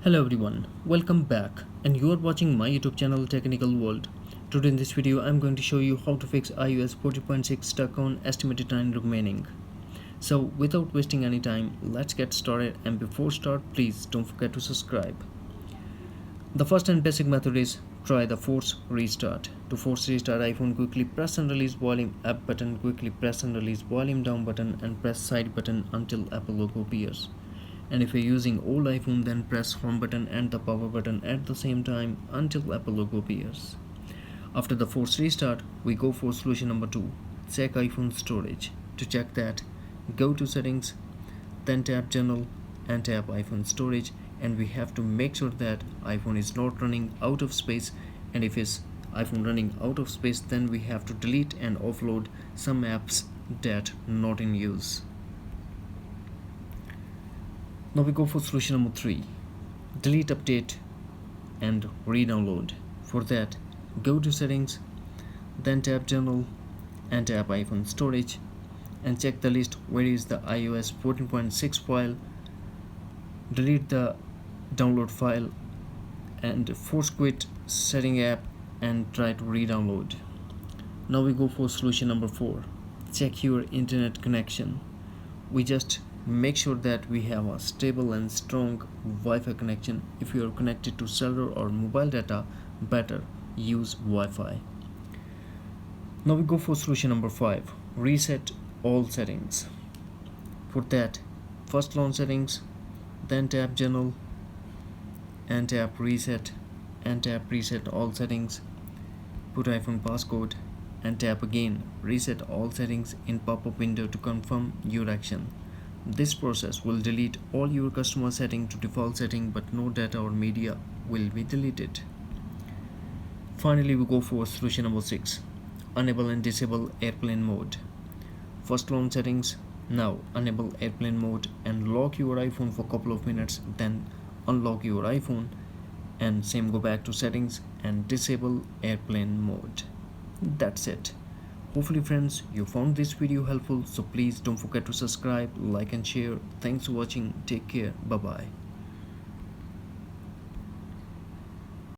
Hello everyone, welcome back, and you are watching my YouTube channel Technical World. Today in this video I'm going to show you how to fix iOS 14.6 stuck on estimated time remaining. So without wasting any time, let's get started, and before start please don't forget to subscribe. The first and basic method is try the force restart. To force restart iPhone, quickly press and release volume up button, quickly press and release volume down button, and press side button until Apple logo appears. And if you're using old iPhone, then press home button and the power button at the same time until Apple logo appears. After the force restart, we go for solution number 2. Check iPhone storage. To check that, go to settings, then tap general and tap iPhone storage, and we have to make sure that iPhone is not running out of space, and if it's iPhone running out of space, then we have to delete and offload some apps that not in use. Now we go for solution number 3. Delete update and re-download. For that, go to settings, then tap general and tap iPhone storage, and check the list where is the iOS 14.6 file. Delete the download file and force quit setting app and try to re-download. Now we go for solution number 4. Check your internet connection. We just make sure that we have a stable and strong Wi-Fi connection. If you are connected to cellular or mobile data, better use Wi-Fi. Now we go for solution number 5. Reset all settings. For that, first launch settings, then tap general and tap reset and tap reset all settings. Put iPhone passcode and tap again reset all settings in pop-up window to confirm your action. This process will delete all your customer setting to default setting, but no data or media will be deleted. Finally, we go for solution number 6. Enable and disable airplane mode. First launch settings, now enable airplane mode and lock your iPhone for a couple of minutes, then unlock your iPhone and same go back to settings and disable airplane mode. That's it. Hopefully friends, you found this video helpful, so please don't forget to subscribe, like and share. Thanks for watching. Take care. Bye bye.